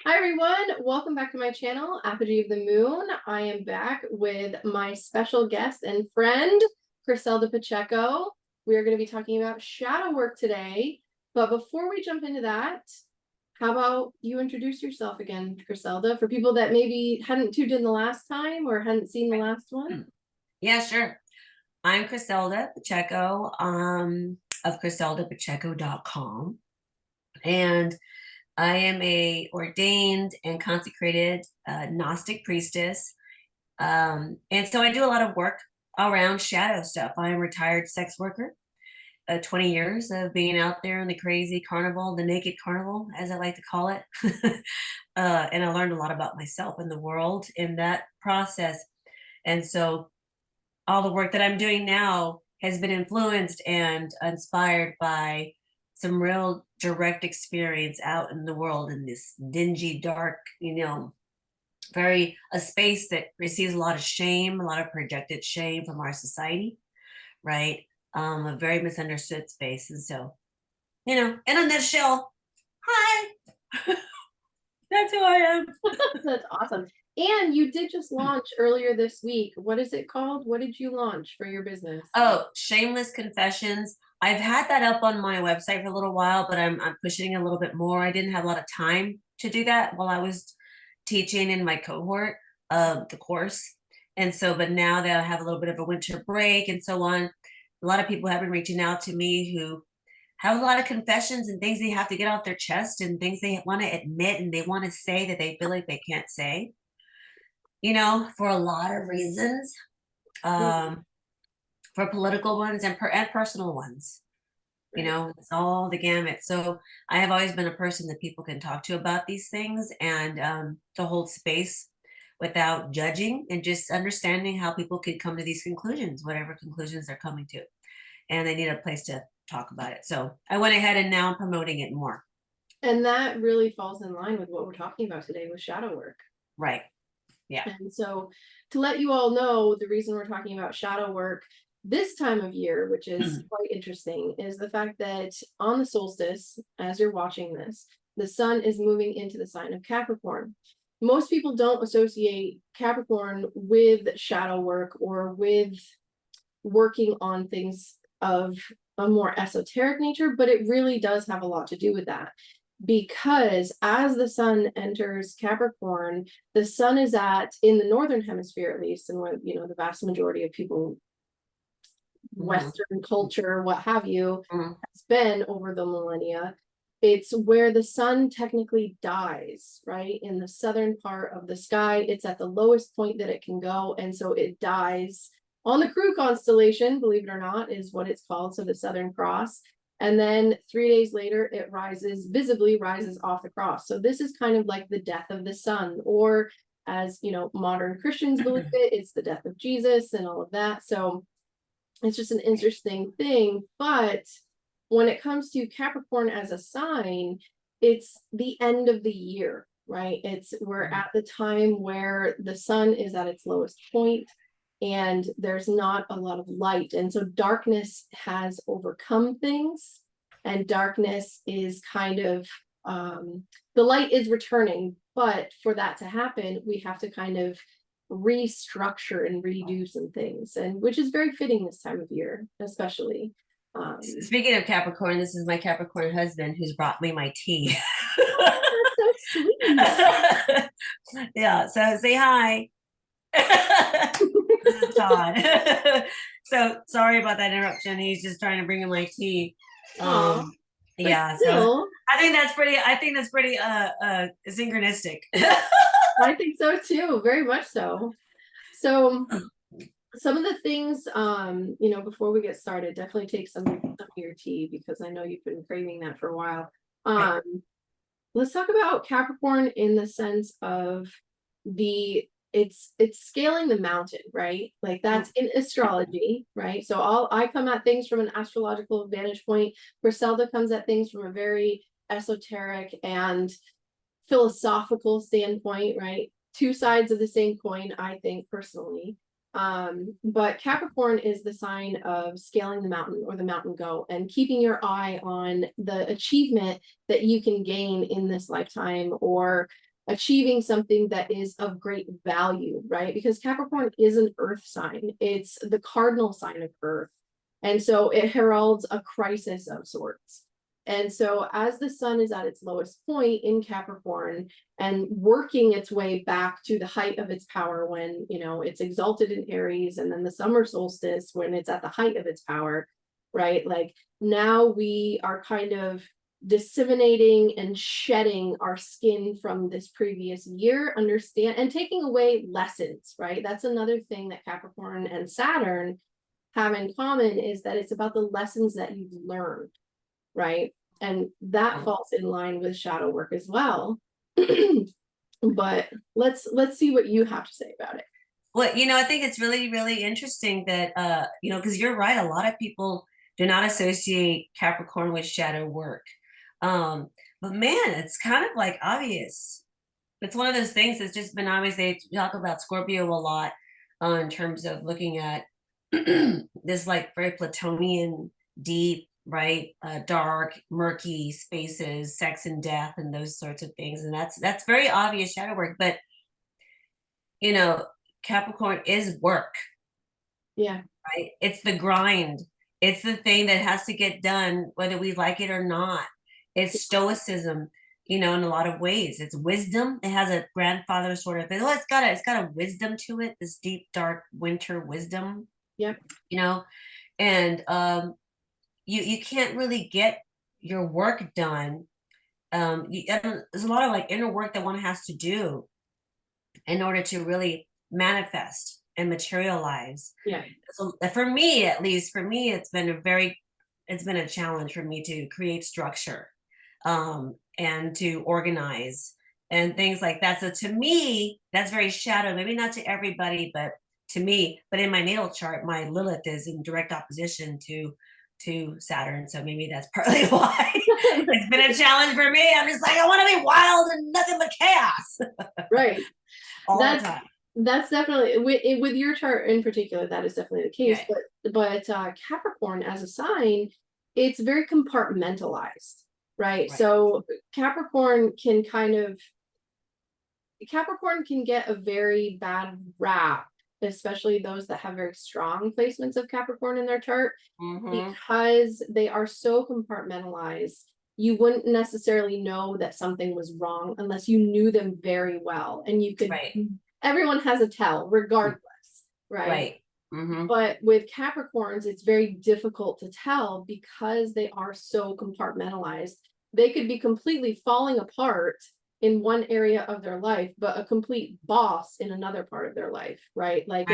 Hi everyone, welcome back to my channel, Apogee of the Moon. I am back with my special guest and friend, Chriselda Pacheco. We are going to be talking about shadow work today. But before we jump into that, how about you introduce yourself again, Chriselda, for people that maybe hadn't tuned in the last time or hadn't seen the last one? Yeah, sure. I'm Chriselda Pacheco, of ChriseldaPacheco.com. And I am a ordained and consecrated Gnostic priestess. And so I do a lot of work around shadow stuff. I'm a retired sex worker, 20 years of being out there in the crazy carnival, the naked carnival, as I like to call it. And I learned a lot about myself and the world in that process. And so all the work that I'm doing now has been influenced and inspired by some real direct experience out in the world in this dingy, dark, very a space that receives a lot of shame, a lot of projected shame from our society, right? A very misunderstood space. And so, in a nutshell, hi, that's who I am. That's awesome. And you did just launch earlier this week. What is it called? What did you launch for your business? Oh, Shameless Confessions. I've had that up on my website for a little while, but I'm pushing a little bit more. I didn't have a lot of time to do that while I was teaching in my cohort of the course. And so, but now that I have a little bit of a winter break and so on, a lot of people have been reaching out to me who have a lot of confessions and things they have to get off their chest and things they want to admit and they want to say that they feel like they can't say, for a lot of reasons. Um, for political ones and personal ones. It's all the gamut. So I have always been a person that people can talk to about these things and to hold space without judging and just understanding how people could come to these conclusions, whatever conclusions they're coming to. And they need a place to talk about it. So I went ahead and now I'm promoting it more. And that really falls in line with what we're talking about today with shadow work. Right. Yeah. And so to let you all know, the reason we're talking about shadow work this time of year, which is quite interesting, is the fact that on the solstice, as you're watching this, the sun is moving into the sign of Capricorn. Most people don't associate Capricorn with shadow work or with working on things of a more esoteric nature, but it really does have a lot to do with that. Because as the sun enters Capricorn, the sun is in the northern hemisphere, at least, and what the vast majority of people, Western culture, what have you, has been over the millennia. It's where the sun technically dies, right? In the southern part of the sky, it's at the lowest point that it can go, and so it dies on the Crew constellation, believe it or not, is what it's called, so the Southern Cross. And then 3 days later, it visibly rises off the cross. So this is kind of like the death of the sun, or as modern Christians believe it, it's the death of Jesus and all of that. So it's just an interesting thing. But when it comes to Capricorn as a sign, it's the end of the year, right? We're at the time where the sun is at its lowest point and there's not a lot of light. And so darkness has overcome things, and darkness is kind of, the light is returning. But for that to happen, we have to kind of restructure and redo some things, and which is very fitting this time of year, especially. Speaking of Capricorn, this is my Capricorn husband who's brought me my tea. That's so sweet. Yeah, so say hi. This is Todd. So sorry about that interruption. He's just trying to bring in my tea. Yeah, so I think that's pretty synchronistic. I think so too, very much so. So some of the things, before we get started, definitely take some of your tea, because I know you've been craving that for a while. Let's talk about Capricorn in the sense of it's scaling the mountain, right? Like that's in astrology, right? So I come at things from an astrological vantage point. Chriselda comes at things from a very esoteric and philosophical standpoint, right? Two sides of the same coin, I think, personally. But Capricorn is the sign of scaling the mountain, or the mountain goat, and keeping your eye on the achievement that you can gain in this lifetime, or achieving something that is of great value, right? Because Capricorn is an earth sign. It's the cardinal sign of earth. And so it heralds a crisis of sorts. And so as the sun is at its lowest point in Capricorn and working its way back to the height of its power when, you know, it's exalted in Aries, and then the summer solstice when it's at the height of its power, right? Like now we are kind of disseminating and shedding our skin from this previous year, understand, and taking away lessons, right? That's another thing that Capricorn and Saturn have in common, is that it's about the lessons that you've learned, right? And that falls in line with shadow work as well. But let's see what you have to say about it. Well, you know, I think it's really, really interesting that, you know, because you're right, a lot of people do not associate Capricorn with shadow work. But man, it's kind of like obvious. It's one of those things that's just been obvious. They talk about Scorpio a lot in terms of looking at this like very Platonian, deep, right, dark, murky spaces, sex and death, and those sorts of things. And that's very obvious shadow work. But you know, Capricorn is work. Yeah. Right? It's the grind. It's the thing that has to get done, whether we like it or not. It's stoicism, you know, in a lot of ways. It's wisdom. It has a grandfather sort of thing. Oh, it's got a wisdom to it, this deep, dark winter wisdom. Yep. You know, and you can't really get your work done. There's a lot of like inner work that one has to do in order to really manifest and materialize. Yeah. So for me, at least for me, it's been a challenge for me to create structure and to organize and things like that. So to me, that's very shadow, maybe not to everybody, but to me. But in my natal chart, my Lilith is in direct opposition to Saturn. So maybe that's partly why it's been a challenge for me. I'm just like, I want to be wild and nothing but chaos. Right. All the time. That's definitely with your chart in particular, that is definitely the case. Right. But Capricorn as a sign, it's very compartmentalized, right? So Capricorn can get a very bad rap, especially those that have very strong placements of Capricorn in their chart, because they are so compartmentalized. You wouldn't necessarily know that something was wrong unless you knew them very well, and you could. Right. Everyone has a tell, regardless, right? Right. But with Capricorns, it's very difficult to tell because they are so compartmentalized. They could be completely falling apart in one area of their life, but a complete boss in another part of their life, right? Like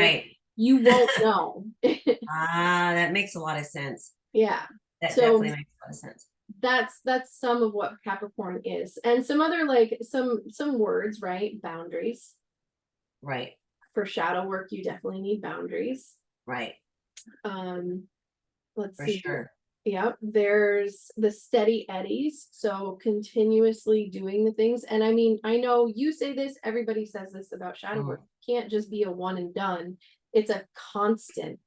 you won't know. That makes a lot of sense. Yeah. That So definitely makes a lot of sense. that's some of what Capricorn is. And some other like some words, right? Boundaries. Right. For shadow work, you definitely need boundaries. Right. Let's For see. sure. Yep, there's the steady eddies, so continuously doing the things. And I mean, I know you say this, everybody says this about shadow work. It can't just be a one and done. It's a constant.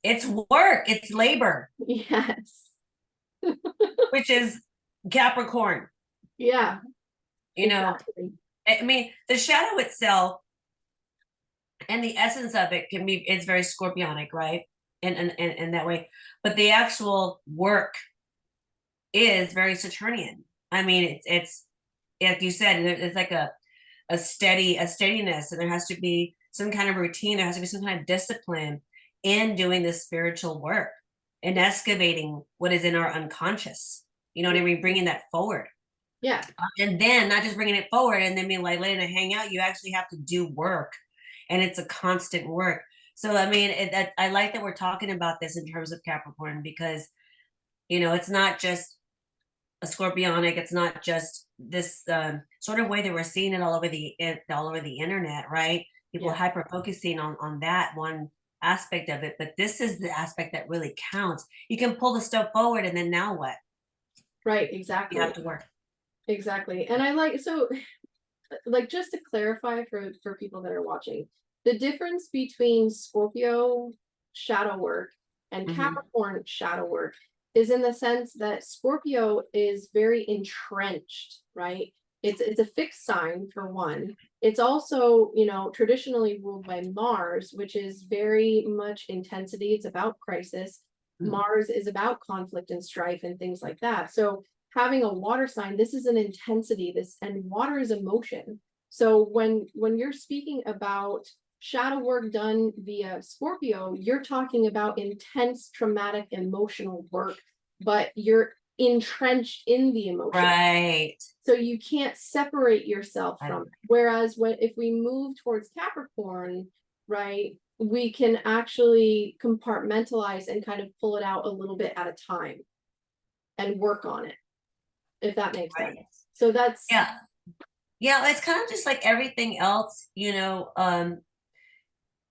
It's work, it's labor. Yes. Which is Capricorn. Yeah. You exactly. Know, I mean, the shadow itself and the essence of it it's very scorpionic, right? And that way. But the actual work is very Saturnian. I mean, it's like you said, it's like a steadiness, and there has to be some kind of routine. There has to be some kind of discipline in doing this spiritual work and excavating what is in our unconscious. You know what I mean? Bringing that forward. Yeah. And then not just bringing it forward and then being like letting it hang out. You actually have to do work, and it's a constant work. So I mean, I like that we're talking about this in terms of Capricorn, because you know, it's not just a scorpionic. It's not just this sort of way that we're seeing it all over the internet, right? People hyper focusing on that one aspect of it, but this is the aspect that really counts. You can pull the stuff forward, and then now what? Right, exactly. You have to work. Exactly. And I like, so like, just to clarify for people that are watching, the difference between Scorpio shadow work and Capricorn shadow work is in the sense that Scorpio is very entrenched, right? It's a fixed sign for one. It's also, you know, traditionally ruled by Mars, which is very much intensity. It's about crisis. Mars is about conflict and strife and things like that. So having a water sign, this is an intensity, this, and water is emotion. So when you're speaking about shadow work done via Scorpio, you're talking about intense, traumatic, emotional work, but you're entrenched in the emotion. Right. So you can't separate yourself from it. Whereas if we move towards Capricorn, right, we can actually compartmentalize and kind of pull it out a little bit at a time and work on it, if that makes Right. sense. So that's yeah, it's kind of just like everything else, you know.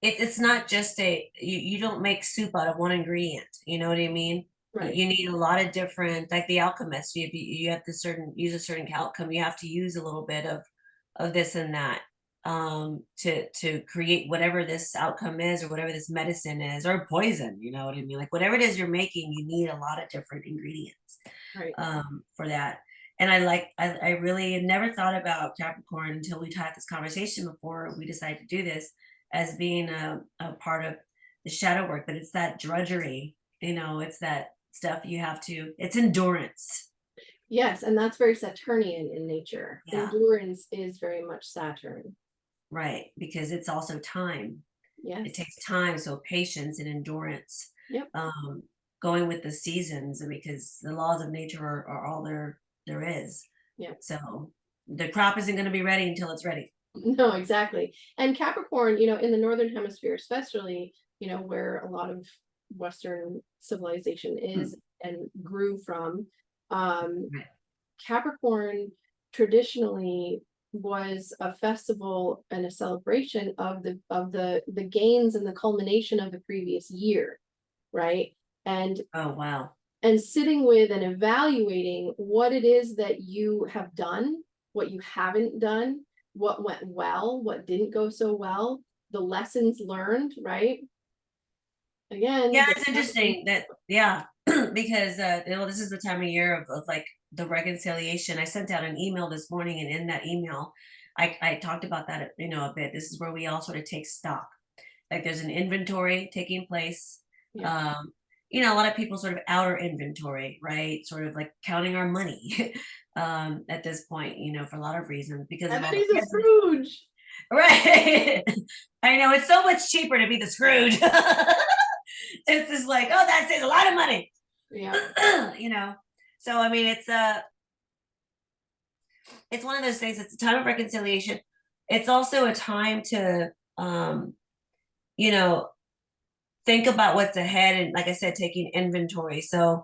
It's not just you don't make soup out of one ingredient, you know what I mean? right. You need a lot of different, like the alchemist, you have to use a certain outcome, you have to use a little bit of this and that, to create whatever this outcome is, or whatever this medicine is, or poison, you know what I mean? Like whatever it is you're making, you need a lot of different ingredients, Right. for that. And I really had never thought about Capricorn until we had this conversation before we decided to do this, as being a part of the shadow work. But it's that drudgery, you know, it's that stuff you have to, it's endurance. Yes, and that's very Saturnian in nature. Yeah. Endurance is very much Saturn. Right, because it's also time. Yes. It takes time, so patience and endurance. Yep. Going with the seasons, because the laws of nature are all there is. Yeah. So the crop isn't going to be ready until it's ready. No, exactly. And Capricorn, you know, in the Northern Hemisphere, especially, you know, where a lot of Western civilization is and grew from, Right. Capricorn traditionally was a festival and a celebration of the gains and the culmination of the previous year, right? And Oh, wow. and sitting with and evaluating what it is that you have done, what you haven't done, what went well, what didn't go so well, the lessons learned, right? Again, Yeah, it's interesting that, yeah, because you know, this is the time of year of like the reconciliation. I sent out an email this morning, and in that email, I talked about that, you know, a bit. This is where we all sort of take stock. Like there's an inventory taking place. Yeah. You know, a lot of people sort of outer inventory, right? Sort of like counting our money, at this point, you know, for a lot of reasons, because of all the Everybody's a presents. Scrooge. Right. I know, it's so much cheaper to be the Scrooge. It's just like, oh, that saves a lot of money. Yeah. You know. So I mean, it's one of those things. It's a time of reconciliation. It's also a time to, you know, think about what's ahead, and like I said, taking inventory. So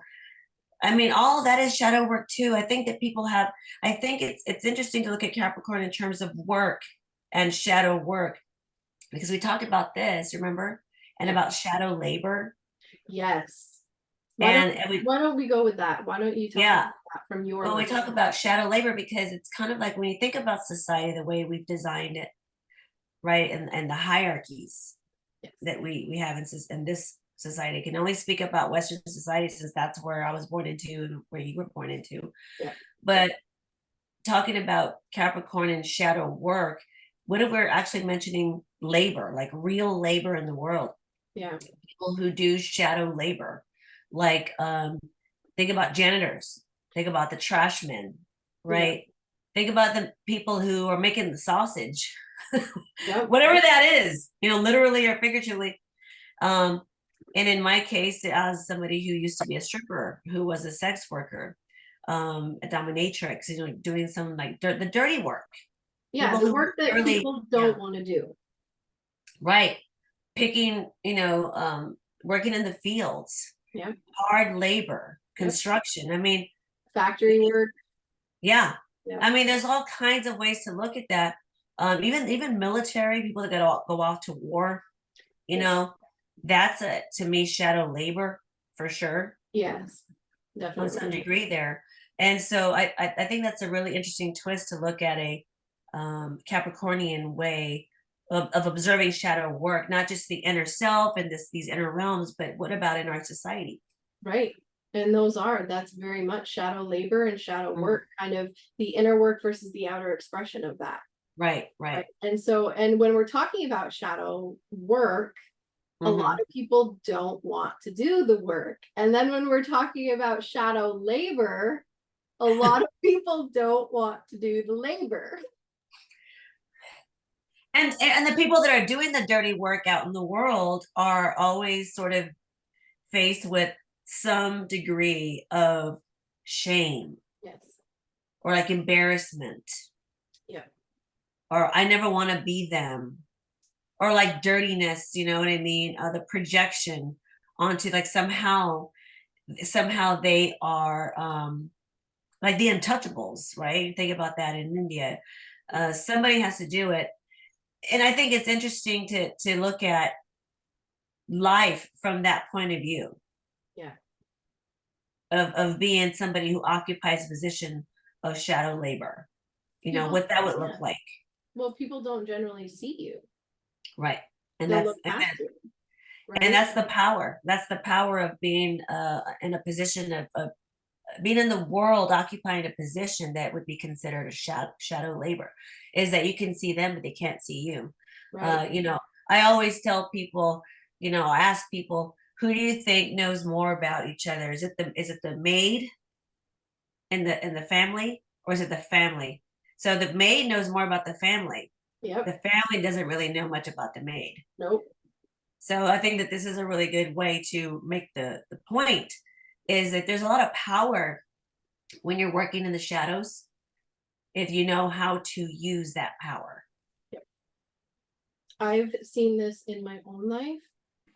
I mean, all of that is shadow work too. I think that people have, I think it's interesting to look at Capricorn in terms of work and shadow work, because we talked about this, remember? And about shadow labor. Yes. And Why don't we go with that? Why don't you talk yeah, about that from your well, we lens? talk about shadow labor because it's kind of like when you think about society, the way we've designed it, right? And the hierarchies Yes. that we have in this society. I can only speak about Western society since that's where I was born into and where you were born into. Yeah. But talking about Capricorn and shadow work, what if we're actually mentioning labor, like real labor in the world? Yeah. People who do shadow labor, like think about janitors, think about the trash men, right? Yeah. Think about the people who are making the sausage, Yep. whatever that is, you know, literally or figuratively. Um, and in my case, as somebody who used to be a stripper, who was a sex worker, a dominatrix, you know, doing some like the dirty work. Yeah, People the who work that really, people yeah, don't want to do. right, picking, you know, working in the fields, Yeah. hard labor, Yep. construction. I mean, Factory work. yeah. Yeah. I mean, there's all kinds of ways to look at that. Even military people that go off to war, you know, that's to me shadow labor for sure. Yes, On some definitely. degree there. And so I think that's a really interesting twist to look at a Capricornian way of observing shadow work, not just the inner self and these inner realms, but what about in our society? Right. And that's very much shadow labor and shadow Mm. work, kind of the inner work versus the outer expression of that. Right. Right. And so, and when we're talking about shadow work, a lot of people don't want to do the work. And then when we're talking about shadow labor, a lot of people don't want to do the labor. And the people that are doing the dirty work out in the world are always sort of faced with some degree of shame. Yes. Or like embarrassment. Yeah. Or I never want to be them. Or like dirtiness, you know what I mean? The projection onto like somehow they are like the untouchables, right? Think about that in India. Somebody has to do it. And I think it's interesting to look at life from that point of view. Yeah. Of being somebody who occupies a position of shadow labor. You know, what that would look like. Well, people don't generally see you. Right. And They'll that's look past you. Right? And that's the power. That's the power of being in a position of being in the world, occupying a position that would be considered a shadow labor, is that you can see them, but they can't see you. Right. You know, I always tell people, you know, I ask people, who do you think knows more about each other? Is it the maid in the family, or is it the family? So the maid knows more about the family. Yep. The family doesn't really know much about the maid. Nope. So I think that this is a really good way to make the point, is that there's a lot of power when you're working in the shadows, if you know how to use that power. Yep. I've seen this in my own life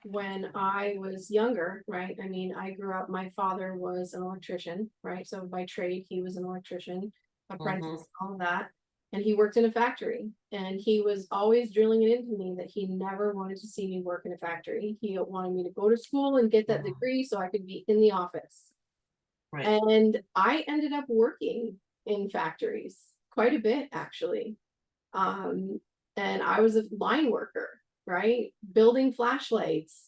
when I was younger, right? I mean, I grew up, my father was an electrician, right? So by trade, he was an electrician, apprentice, all of that. And he worked in a factory, and he was always drilling it into me that he never wanted to see me work in a factory. He wanted me to go to school and get that degree so I could be in the office. Right. And I ended up working in factories quite a bit, actually. And I was a line worker, right? Building flashlights,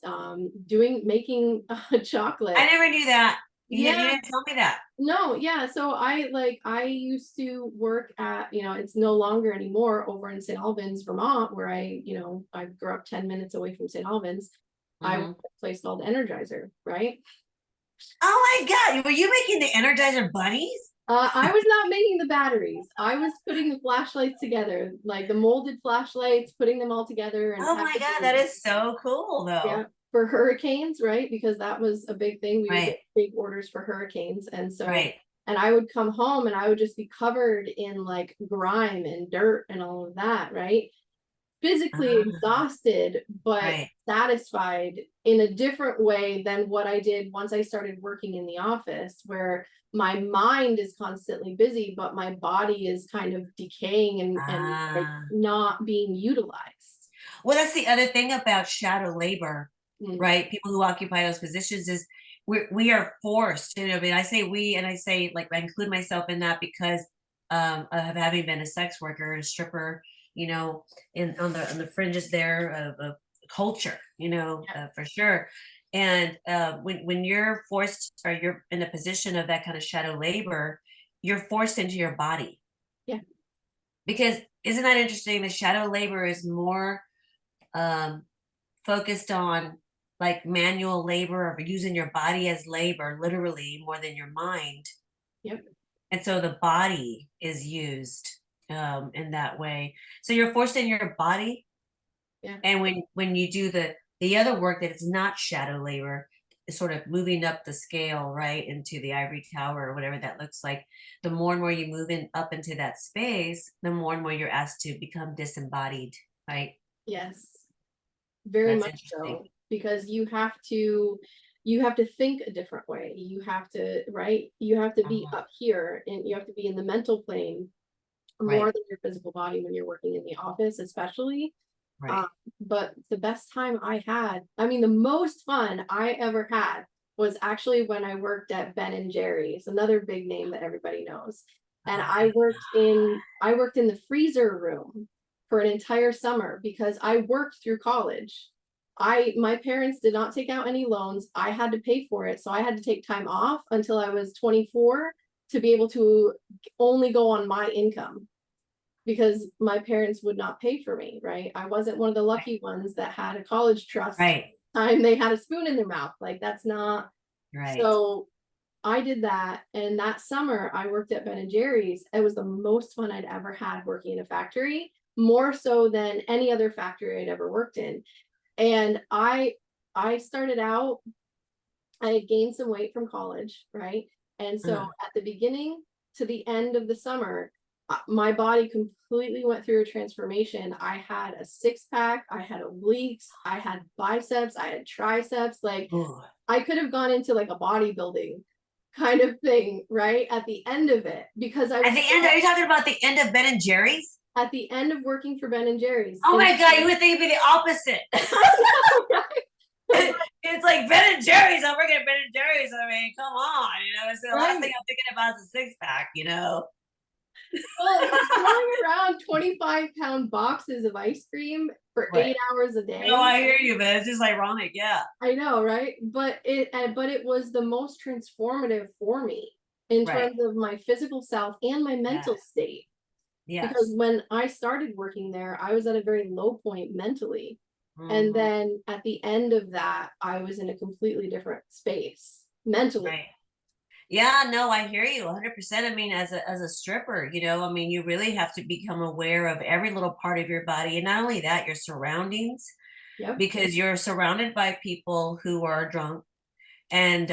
making chocolate. I never knew that. You Yeah. didn't tell me that. No, yeah. So I used to work at, it's no longer anymore, over in St. Albans, Vermont, where I grew up 10 minutes away from St. Albans. I worked at a place called Energizer, right? Oh my God. Were you making the Energizer bunnies? I was not making the batteries. I was putting the flashlights together, like the molded flashlights, putting them all together. And oh my God, that is so cool though. Yeah, for hurricanes, right? Because that was a big thing. We would get big orders for hurricanes. And so, and I would come home and I would just be covered in like grime and dirt and all of that, right? Physically exhausted, but satisfied in a different way than what I did once I started working in the office, where my mind is constantly busy, but my body is kind of decaying and like not being utilized. Well, that's the other thing about shadow labor, right? People who occupy those positions is we are forced. You know, I mean, I say we, and I say, like, I include myself in that because of having been a sex worker, a stripper, you know, on the fringes there of culture, you know, for sure. And when you're forced, or you're in a position of that kind of shadow labor, you're forced into your body. Yeah. Because isn't that interesting? The shadow labor is more focused on like manual labor, or using your body as labor, literally, more than your mind. Yep. And so the body is used in that way. So you're forced in your body. Yeah. And when you do the other work that is not shadow labor, is sort of moving up the scale, right, into the ivory tower or whatever that looks like, the more and more you move up into that space, the more and more you're asked to become disembodied, right? Yes. Very much so, because you have to think a different way. You have to, right? You have to be up here, and you have to be in the mental plane more than your physical body when you're working in the office, especially. But the best time I had, I mean, the most fun I ever had was actually when I worked at Ben and Jerry's, another big name that everybody knows. And I worked in the freezer room for an entire summer because I worked through college my parents did not take out any loans. I had to pay for it. So I had to take time off until I was 24 to be able to only go on my income, because my parents would not pay for me, right? I wasn't one of the lucky ones that had a college trust Right. time they had a spoon in their mouth. Like, that's not. Right. So I did that, and that summer I worked at Ben and Jerry's. It was the most fun I'd ever had working in a factory, more so than any other factory I'd ever worked in. And I started out, I had gained some weight from college, right? And so at the beginning to the end of the summer, my body completely went through a transformation. I had a six-pack, I had obliques, I had biceps, I had triceps. Like, Ooh. I could have gone into like a bodybuilding kind of thing, right? At the end of it, because I At was the end, are you talking about the end of Ben and Jerry's? at the end of working for Ben and Jerry's. Oh my God, you would think it'd be the opposite. It's like Ben and Jerry's. I'm working at Ben and Jerry's. I mean, come on, it's the last thing I'm thinking about is a six-pack, Well, throwing around 25-pound boxes of ice cream for Right. 8 hours a day. No, I hear you, but it's just ironic, yeah. I know, right? But it was the most transformative for me in terms of my physical self and my mental state. Because Yes. when I started working there, I was at a very low point mentally. And then at the end of that, I was in a completely different space mentally. Right. Yeah, no, I hear you 100%. I mean, as a stripper, I mean, you really have to become aware of every little part of your body. And not only that, your surroundings, Yep. because you're surrounded by people who are drunk and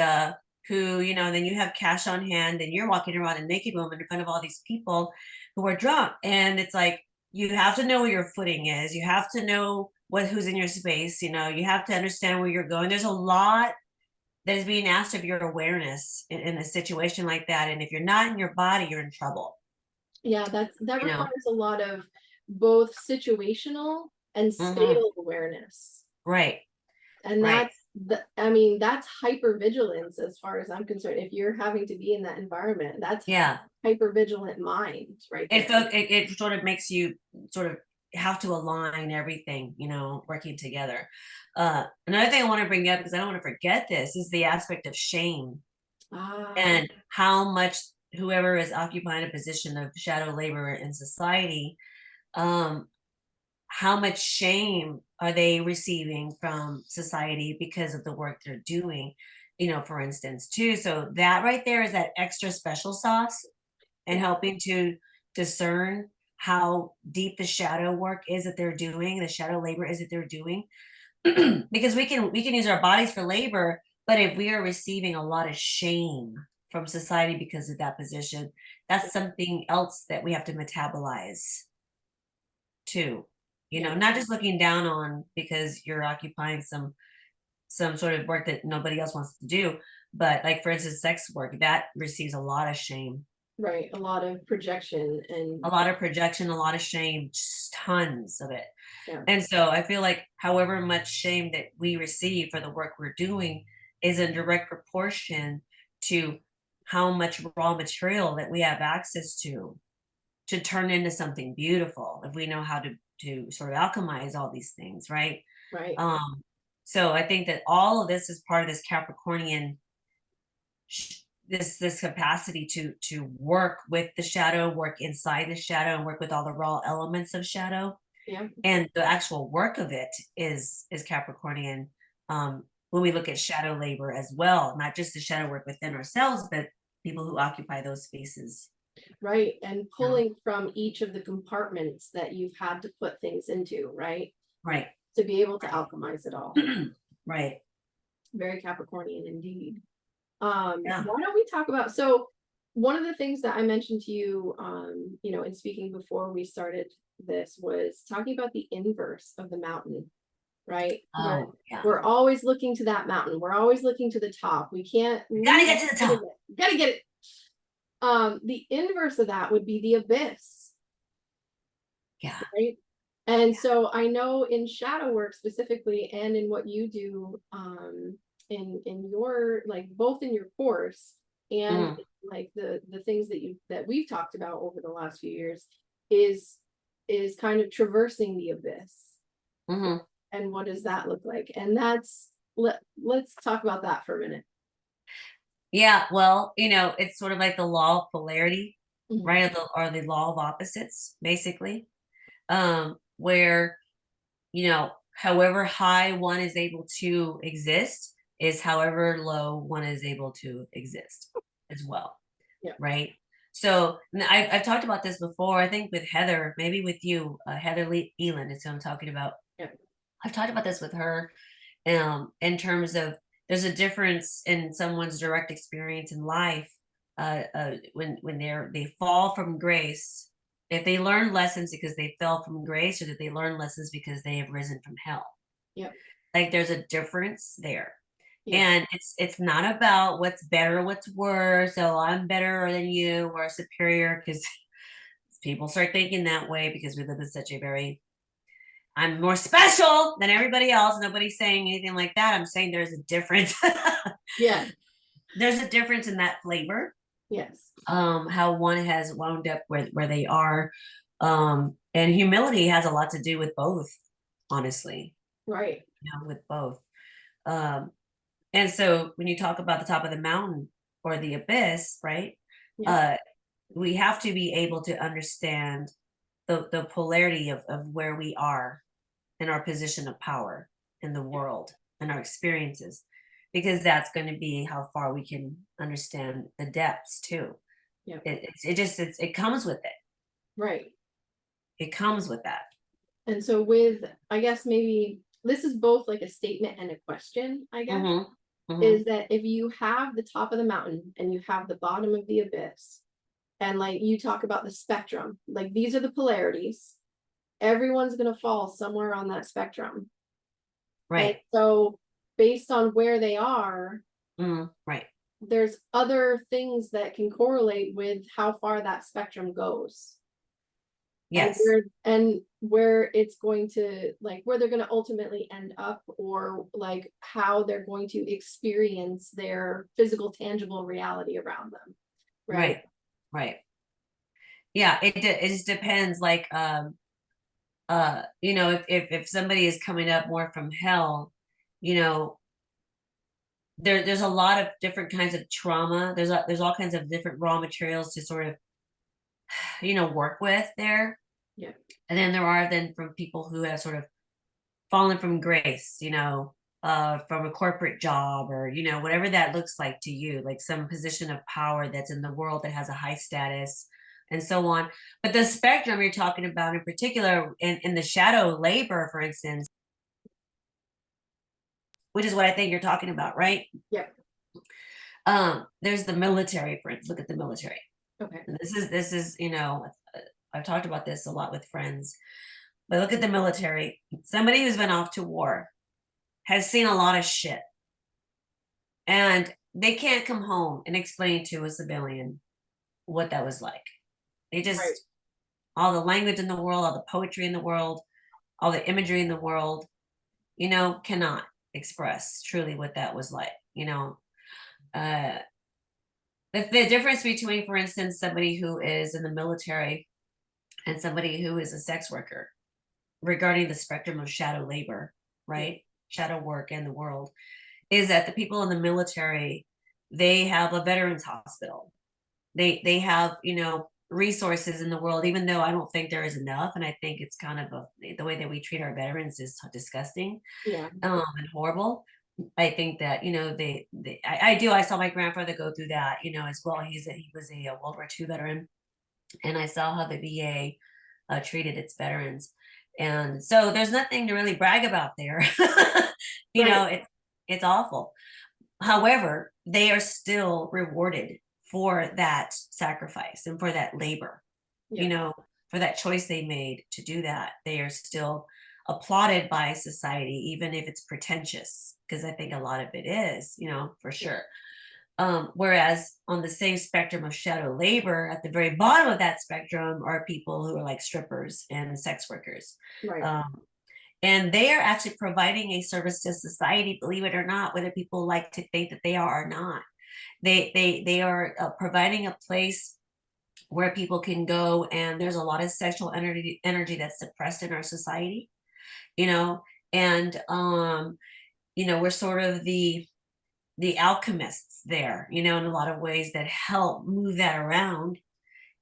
who, then you have cash on hand and you're walking around a naked woman in front of all these people who are drunk. And it's like, you have to know where your footing is. You have to know who's in your space. You have to understand where you're going. There's a lot that is being asked of your awareness in a situation like that. And if you're not in your body, you're in trouble. Yeah, that requires a lot of both situational and statal awareness. Right. And Right. that's hypervigilance as far as I'm concerned. If you're having to be in that environment, that's hypervigilant mind right there. It sort of makes you sort of have to align everything, working together. Another thing I want to bring up, because I don't want to forget this, is the aspect of shame and how much whoever is occupying a position of shadow labor in society, how much shame are they receiving from society because of the work they're doing, for instance, too. So that right there is that extra special sauce and helping to discern how deep the shadow work is that they're doing, the shadow labor is that they're doing. Because we can use our bodies for labor, but if we are receiving a lot of shame from society because of that position, that's something else that we have to metabolize too. Not just looking down on because you're occupying some sort of work that nobody else wants to do, but like, for instance, sex work that receives a lot of shame. Right, a lot of projection and a lot of shame, just tons of it. Yeah. And so I feel like however much shame that we receive for the work we're doing is in direct proportion to how much raw material that we have access to turn into something beautiful if we know how to sort of alchemize all these things, right? Right. So I think that all of this is part of this Capricornian this capacity to work with the shadow, work inside the shadow, and work with all the raw elements of shadow. Yeah. And the actual work of it is Capricornian. When we look at shadow labor as well, not just the shadow work within ourselves, but people who occupy those spaces. Right. And pulling from each of the compartments that you've had to put things into, right? Right. To be able to alchemize it all. Right. Very Capricornian indeed. Yeah. Why don't we talk about, so one of the things that I mentioned to you, in speaking before we started this was talking about the inverse of the mountain, right? Oh, yeah. We're always looking to that mountain. We're always looking to the top. We can't Gotta get to the top. Gotta get it. The inverse of that would be the abyss. Yeah. Right. And so I know in shadow work specifically, and in what you do, in your, like, both in your course and like the things that we've talked about over the last few years is kind of traversing the abyss. And what does that look like? And let's talk about that for a minute. Yeah, well, it's sort of like the law of polarity, Mhm. right? Or the law of opposites, basically. Where, however high one is able to exist is however low one is able to exist as well. Yeah. Right. So I've talked about this before, I think with Heather, maybe with you, Heather Eland is who I'm talking about. Yeah. I've talked about this with her, in terms of there's a difference in someone's direct experience in life, when they fall from grace, if they learn lessons because they fell from grace, or that they learn lessons because they have risen from hell. Yeah. Like there's a difference there. Yeah. And it's not about what's better, what's worse. So I'm better than you or superior, because people start thinking that way because we live in such a very, I'm more special than everybody else. Nobody's saying anything like that. I'm saying there's a difference. Yeah. There's a difference in that flavor. Yes. How one has wound up where they are. And humility has a lot to do with both, honestly. Right. With both. Um, and so when you talk about the top of the mountain or the abyss, right? Yeah. We have to be able to understand the polarity of where we are in our position of power in the world and our experiences, because that's going to be how far we can understand the depths too. Yeah. It comes with it. Right. It comes with that. And so I guess maybe this is both like a statement and a question, I guess, is that if you have the top of the mountain and you have the bottom of the abyss, and like you talk about the spectrum, like these are the polarities, everyone's going to fall somewhere on that spectrum. Right. And so based on where they are, right. there's other things that can correlate with how far that spectrum goes. Yes. And where it's going to, like, where they're going to ultimately end up, or like how they're going to experience their physical, tangible reality around them. Right. Right. Yeah, it just depends. Like, if somebody is coming up more from hell, you know, there's a lot of different kinds of trauma. There's all kinds of different raw materials to sort of, work with there. Yeah. And then there are from people who have sort of fallen from grace, from a corporate job, or, whatever that looks like to you, like some position of power that's in the world that has a high status and so on. But the spectrum you're talking about in particular, in the shadow labor, for instance, which is what I think you're talking about, right? Yeah. There's the military, for instance. Look at the military. Okay. And this is, I've talked about this a lot with friends, but look at the military. Somebody who's been off to war has seen a lot of shit, and they can't come home and explain to a civilian what that was like. They just, Right. all the language in the world, all the poetry in the world, all the imagery in the world, cannot express truly what that was like. uh the difference between, for instance, somebody who is in the military and somebody who is a sex worker, regarding the spectrum of shadow labor, right? Shadow work in the world, is that the people in the military, they have a veterans hospital. They have, resources in the world, even though I don't think there is enough. And I think it's kind of the way that we treat our veterans is disgusting. Yeah. And horrible. I think that, I saw my grandfather go through that, as well. He was a World War II veteran, and I saw how the VA treated its veterans. And so there's nothing to really brag about there. Right. It's awful. However, they are still rewarded for that sacrifice and for that labor, Yeah. for that choice they made to do that. They are still applauded by society, even if it's pretentious, because I think a lot of it is, for sure. Whereas on the same spectrum of shadow labor, at the very bottom of that spectrum are people who are like strippers and sex workers. Right. And they are actually providing a service to society, believe it or not, whether people like to think that they are or not. They are providing a place where people can go, and there's a lot of sexual energy that's suppressed in our society, And we're sort of the alchemists there, in a lot of ways that help move that around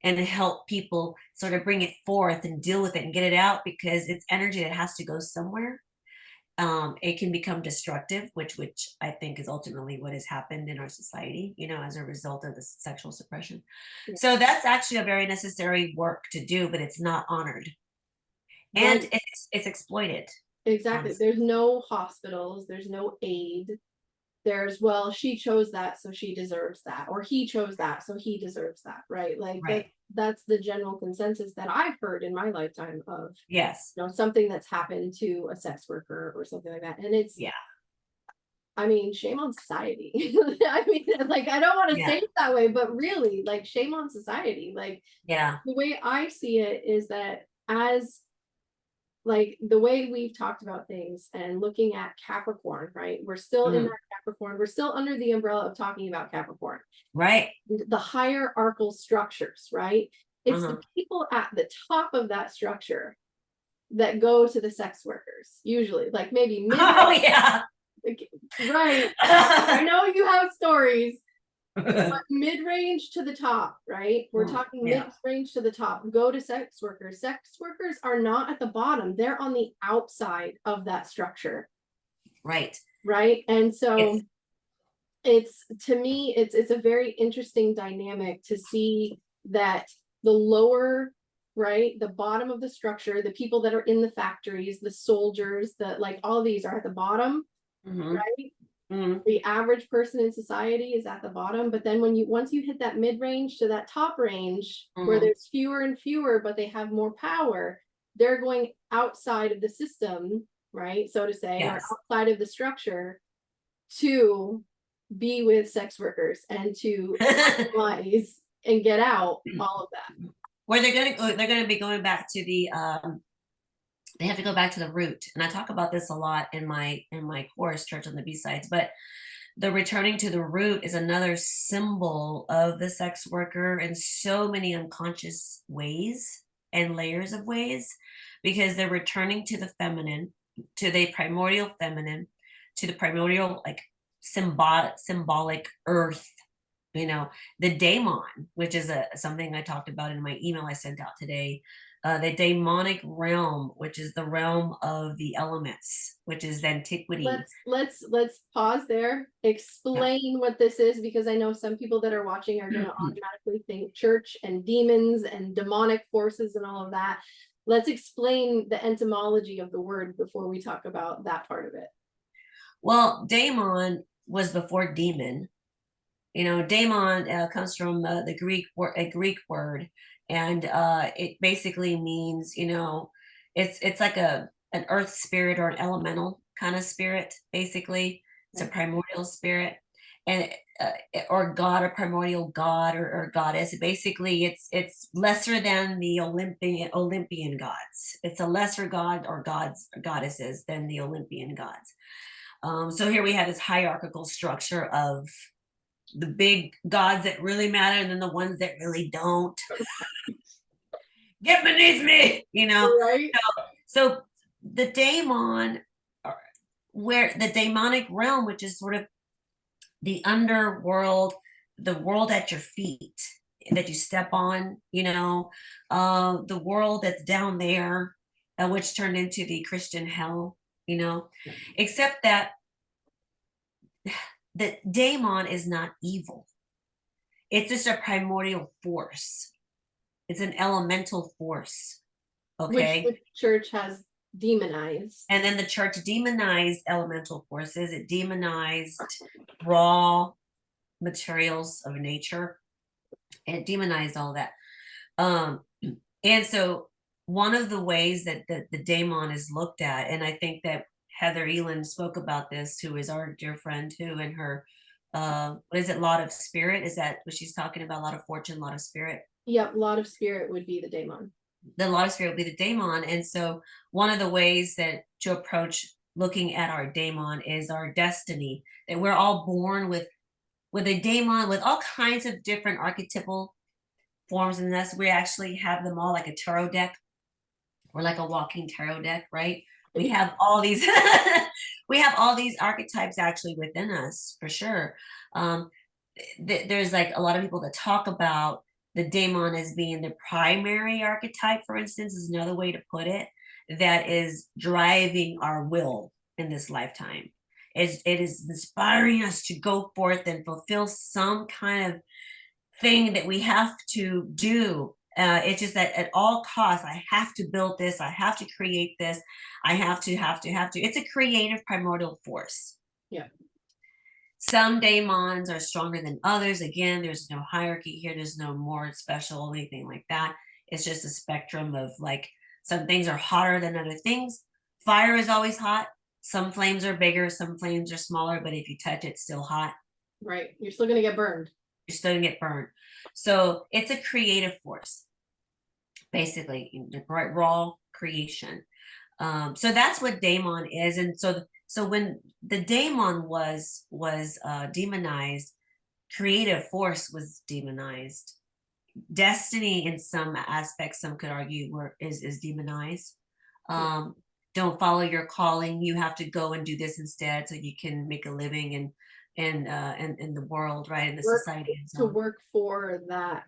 and help people sort of bring it forth and deal with it and get it out, because it's energy that has to go somewhere. It can become destructive, which I think is ultimately what has happened in our society, as a result of the sexual suppression. Yeah. So that's actually a very necessary work to do, but it's not honored, and Right. it's exploited. Exactly. Honestly. There's no hospitals, there's no aid. There's, well, she chose that, so she deserves that, or he chose that, so he deserves that, right? Like Right. that's the general consensus that I've heard in my lifetime of, Yes. something that's happened to a sex worker or something like that. And it's, Yeah. I mean, shame on society. I mean, like, I don't want to Yeah. say it that way, but really, like, shame on society. Like, Yeah. the way I see it is that, as like the way we've talked about things and looking at Capricorn, right? We're still in Mm. that Capricorn. We're still under the umbrella of talking about Capricorn. Right. The hierarchical structures, right? It's Uh-huh. the people at the top of that structure that go to the sex workers, usually, like maybe mid. Oh yeah. Right. I know you have stories. Mid-range to the top, right? We're talking Yeah. mid-range to the top. Go to sex workers. Sex workers are not at the bottom. They're on the outside of that structure. Right. Right. And so it's, to me, it's a very interesting dynamic to see that the lower, right, the bottom of the structure, the people that are in the factories, the soldiers, the, like, all of these are at the bottom, right? The average person in society is at the bottom, but then once you hit that mid-range to that top range, where there's fewer and fewer, but they have more power, they're going outside of the system, right, so to say, or Yes. outside of the structure, to be with sex workers and to lies and get out all of that. Where they're gonna be going back to they have to go back to the root. And I talk about this a lot in my course, Church on the B-Sides, but the returning to the root is another symbol of the sex worker in so many unconscious ways and layers of ways, because they're returning to the feminine, to the primordial feminine, to the primordial, like, symbolic earth, the daemon, which is something I talked about in my email I sent out today. The demonic realm, which is the realm of the elements, which is antiquity. Let's pause there. Explain what this is, because I know some people that are watching are going to automatically think church and demons and demonic forces and all of that. Let's explain the etymology of the word before we talk about that part of it. Well, daemon was before demon. Daemon comes from the a Greek word, and it basically means, it's like an earth spirit or an elemental kind of spirit. Basically, it's a primordial spirit, and or god, or primordial god, or goddess. Basically, it's lesser than the Olympian gods. It's a lesser god or goddesses than the Olympian gods. So here we have this hierarchical structure of the big gods that really matter, and then the ones that really don't. Get beneath me, Right. So the daemon, where the demonic realm, which is sort of the underworld, the world at your feet that you step on, the world that's down there, which turned into the Christian hell, except that the daemon is not evil. It's just a primordial force. It's an elemental force. Which Okay. the church has demonized. And then the church demonized elemental forces. It demonized raw materials of nature. And it demonized all that. And so one of the ways that the daemon is looked at, and I think that Heather Elin spoke about this, who is our dear friend too, and her what is it, lot of spirit? Is that what she's talking about? Lot of fortune, lot of spirit? Yep, lot of spirit would be the daemon. The lot of spirit would be the daemon. And so one of the ways that to approach looking at our daemon is our destiny, that we're all born with a daemon, with all kinds of different archetypal forms in us. We actually have them all like a tarot deck. We're like a walking tarot deck, right? We have all these we have all these archetypes actually within us for sure. Um, there's like a lot of people that talk about the daemon as being the primary archetype, for instance, is another way to put it, that is driving our will in this lifetime. It is inspiring us to go forth and fulfill some kind of thing that we have to do. It's just that at all costs, I have to build this, I have to create this, I have to. It's a creative primordial force. Yeah. Some daemons are stronger than others. Again, there's no hierarchy here. There's no more special, anything like that. It's just a spectrum of like some things are hotter than other things. Fire is always hot. Some flames are bigger, some flames are smaller, but if you touch it, it's still hot. Right. You're still going to get burned. You're still gonna get burned. So it's a creative force, basically, the raw creation. So that's what daemon is. And so when the daemon was demonized, creative force was demonized. Destiny, in some aspects, some could argue, is demonized. Don't follow your calling. You have to go and do this instead, so you can make a living and in the world, right, in the society, and so To on. work for that.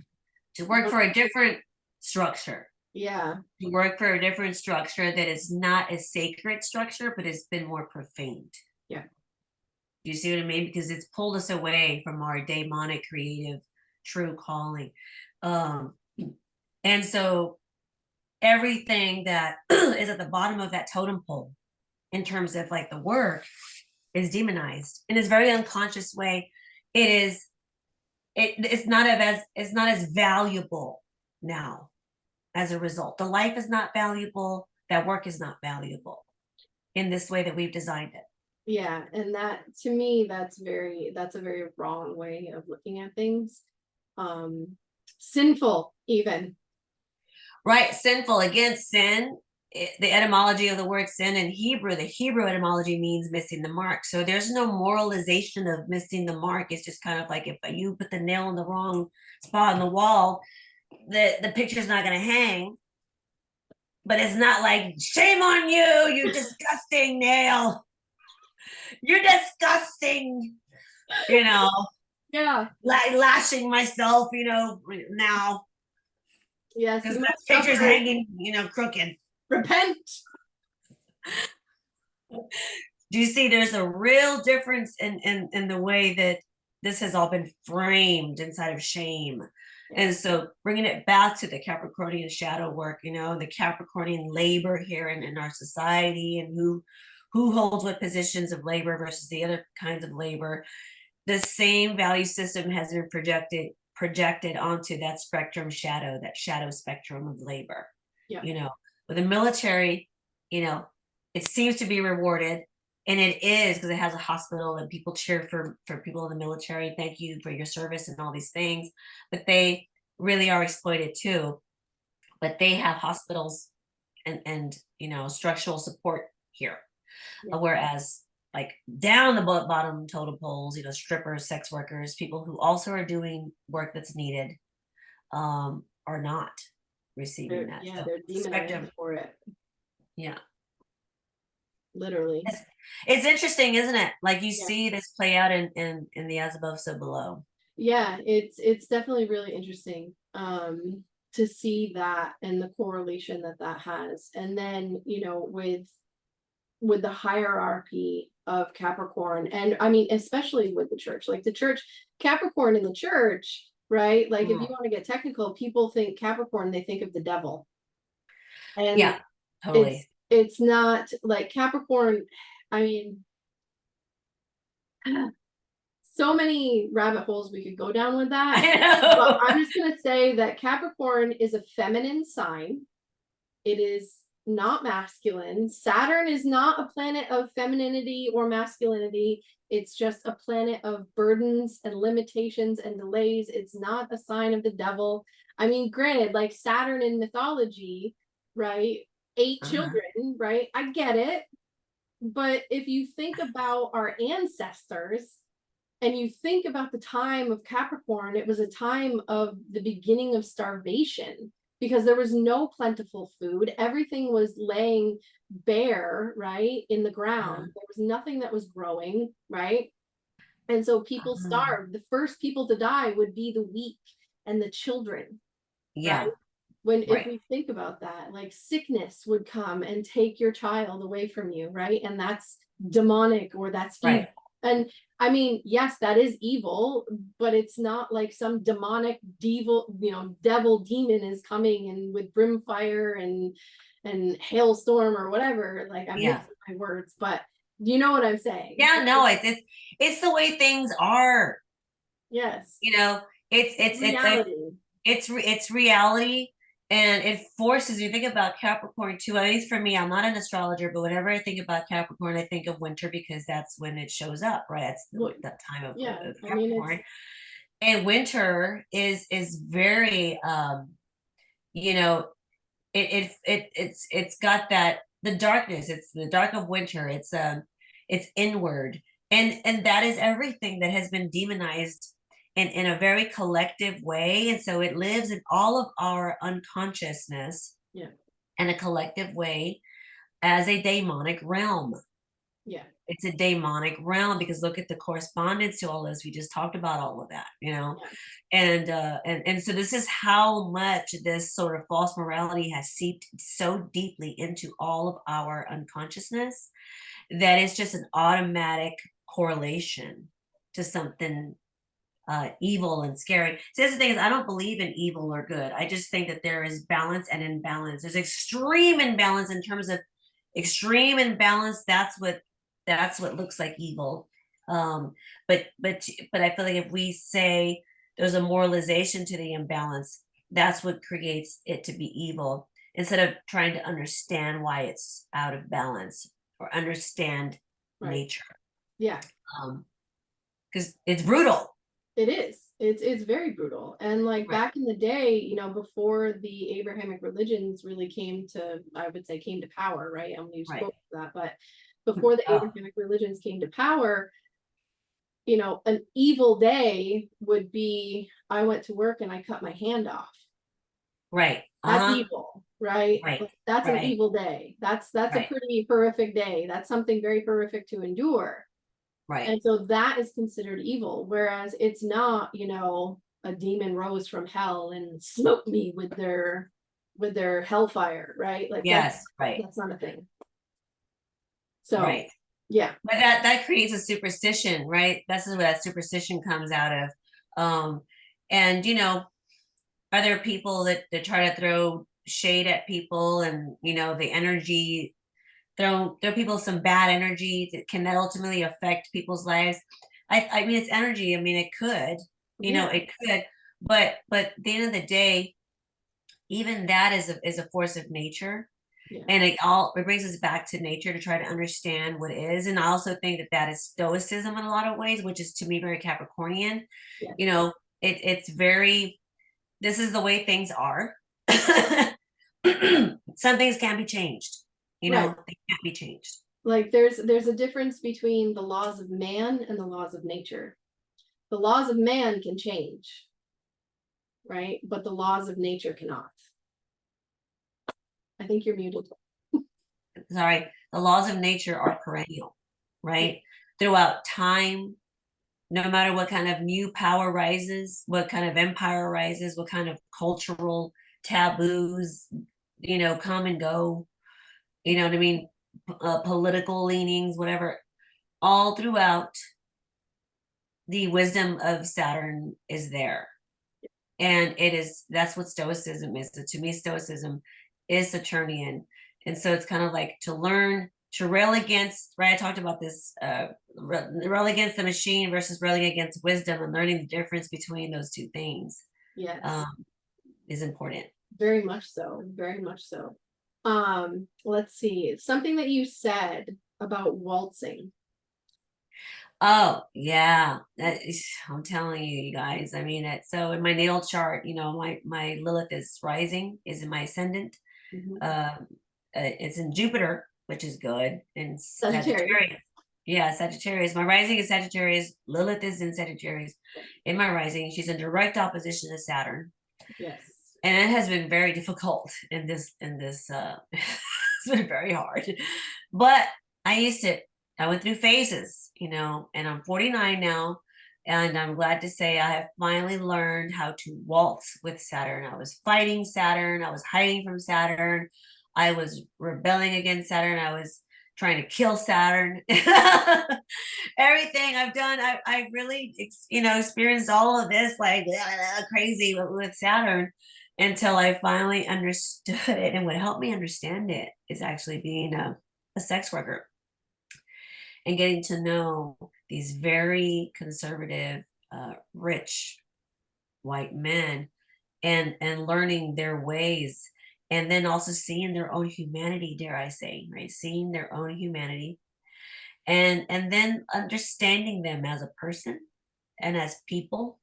To work for a different structure. Yeah. To work for a different structure that is not a sacred structure, but it's been more profaned. Yeah. Do you see what I mean? Because it's pulled us away from our daemonic, creative, true calling. And so everything that is at the bottom of that totem pole, in terms of like the work, is demonized in this very unconscious way. It's not as valuable now as a result. The life is not valuable, that work is not valuable in this way that we've designed it. Yeah, and that, to me, that's a very wrong way of looking at things. Sinful, even. Right, sinful. Again, sin, the etymology of the word sin in Hebrew, the Hebrew etymology means missing the mark. So there's no moralization of missing the mark. It's just kind of like if you put the nail in the wrong spot on the wall, the picture's not going to hang. But it's not like, shame on you, you disgusting nail. You're disgusting, you know. Yeah. Lashing myself, now. Yes. Because that picture's hanging, crooked. Repent. Do you see there's a real difference in the way that this has all been framed inside of shame? And so bringing it back to the Capricornian shadow work, the Capricornian labor here in our society, and who holds what positions of labor versus the other kinds of labor, the same value system has been projected onto that shadow spectrum of labor. Yeah. With the military, it seems to be rewarded, and it is, because it has a hospital and people cheer for people in the military. Thank you for your service and all these things. But they really are exploited too. But they have hospitals and structural support here. Yeah. Whereas like down the bottom totem poles, strippers, sex workers, people who also are doing work that's needed, are not receiving that. Yeah, So they're demonized for it. Yeah. Literally. It's interesting, isn't it? Like you see this play out in the as above, so below. Yeah, it's definitely really interesting to see that and the correlation that has. And then, with the hierarchy of Capricorn, and I mean, especially with the church, like the church, Capricorn in the church, right? Like if you want to get technical, people think Capricorn, they think of the devil. And yeah, totally. It's not like Capricorn. I mean, so many rabbit holes we could go down with that. But I'm just going to say that Capricorn is a feminine sign. It is not masculine. Saturn is not a planet of femininity or masculinity. It's just a planet of burdens and limitations and delays. It's not a sign of the devil. I mean, granted, like Saturn in mythology, right? 8 children, right? I get it. But if you think about our ancestors and you think about the time of Capricorn, it was a time of the beginning of starvation. because there was no plentiful food. Everything was laying bare, right, in the ground. There was nothing that was growing, right? And so people starved. The first people to die would be the weak and the children, Yeah. right? When, if Right. we think about that, like sickness would come and take your child away from you, right? And that's demonic, or that's evil. Right. And I mean, yes, that is evil, but it's not like some demonic devil demon is coming and with brimfire and hailstorm or whatever. Like, I'm Yeah. mixing my words, but you know what I'm saying. Yeah. No, it's the way things are. Yes. You know, Reality. it's reality, and it forces you think about Capricorn too. At least for me, I'm not an astrologer, but whenever I think about Capricorn, I think of winter because that's when it shows up, right? That's Well, the time yeah, of I mean, it's Capricorn. And winter is very you know, it's got that, the darkness, it's the dark of winter, it's inward, and that is everything that has been demonized in a very collective way, and so it lives in all of our unconsciousness yeah, in a collective way as a demonic realm. yeah, It's a demonic realm because look at the correspondence to all this. We just talked about all of that, you know. yeah, And so this is how much this sort of false morality has seeped so deeply into all of our unconsciousness that it's just an automatic correlation to something evil and scary. So that's the thing, is I don't believe in evil or good. I just think that there is balance and imbalance. There's extreme imbalance in terms of extreme imbalance. That's what looks like evil. But I feel like if we say there's a moralization to the imbalance, that's what creates it to be evil, instead of trying to understand why it's out of balance or understand right. nature. Yeah, Because it's brutal. it is. It's very brutal. And like Right. back in the day, before the Abrahamic religions really came to, I would say, came to power, right? Emily, you Right. spoke to that, but before the Oh, Abrahamic religions came to power, an evil day would be, I went to work and I cut my hand off. right. That's Uh-huh. evil, right? Right. Like, that's an Right. evil day. That's a Right. pretty horrific day. That's something very horrific to endure. Right. And so that is considered evil, whereas it's not, a demon rose from hell and smoked me with their hellfire, right? Like that's Yes. Right. that's not a thing. So Right. yeah, But that creates a superstition, right? That's where that superstition comes out of. Um, and are there people that try to throw shade at people, and the energy, throw people some bad energy that can ultimately affect people's lives? I mean, it's energy. I mean, it could, yeah, it could, but at the end of the day, even that is a force of nature. yeah, And it brings us back to nature to try to understand what is. And I also think that is stoicism in a lot of ways, which is to me very Capricornian. yeah, You know, it's very, this is the way things are. Some things can't be changed. right. They can't be changed. Like there's a difference between the laws of man and the laws of nature. The laws of man can change, right? But the laws of nature cannot. I think you're muted. Sorry, the laws of nature are perennial, Yeah, right? Throughout time, no matter what kind of new power rises, what kind of empire rises, what kind of cultural taboos, come and go, you know what I mean? Political leanings, whatever, all throughout, the wisdom of Saturn is there. And that's what Stoicism is. So to me, Stoicism is Saturnian. And so it's kind of like to learn to rail against, right? I talked about this, rail against the machine versus railing against wisdom, and learning the difference between those two things yes, um, is important. very much so, very much so. Let's see, something that you said about waltzing. Oh yeah, I'm telling you, you guys. I mean, so in my natal chart, my Lilith is rising, is in my ascendant. Mhm. Um, it's in Jupiter, which is good, and Sagittarius. Sagittarius. Yeah, Sagittarius. My rising is Sagittarius. Lilith is in Sagittarius. In my rising, she's in direct opposition to Saturn. Yes. and it has been very difficult it's been very hard. But I went through phases, and I'm 49 now, and I'm glad to say I have finally learned how to waltz with Saturn. I was fighting Saturn, I was hiding from Saturn, I was rebelling against Saturn, I was trying to kill Saturn. Everything I've done, I really experienced all of this like crazy with Saturn, until I finally understood it. And what helped me understand it is actually being a sex worker and getting to know these very conservative, rich white men, and learning their ways, and then also seeing their own humanity, dare I say, right? Seeing their own humanity, and then understanding them as a person and as people,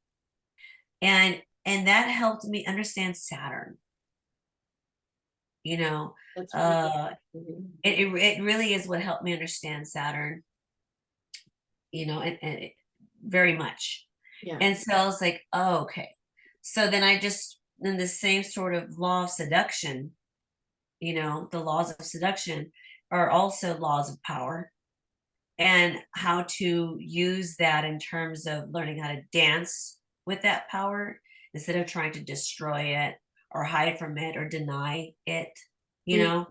and that helped me understand Saturn. you know That's uh really, it really is what helped me understand Saturn, and very much. yeah. And so I was like, oh, okay. So then I just, in the same sort of law of seduction, the laws of seduction are also laws of power, and how to use that in terms of learning how to dance with that power instead of trying to destroy it or hide from it or deny it, you Mm,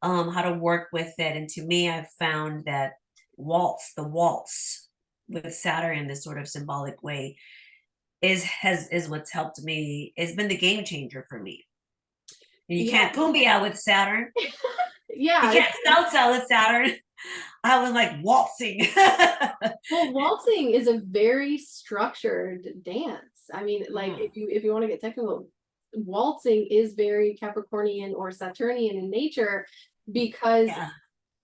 know, how to work with it. And to me, I've found that the waltz with Saturn in this sort of symbolic way is what's helped me. It's been the game changer for me. You yeah, can't cumbia with Saturn. You yeah. can't salsa with Saturn. I was like waltzing. Well, waltzing is a very structured dance. I mean, like Mm, if you want to get technical, waltzing is very Capricornian or Saturnian in nature because yeah,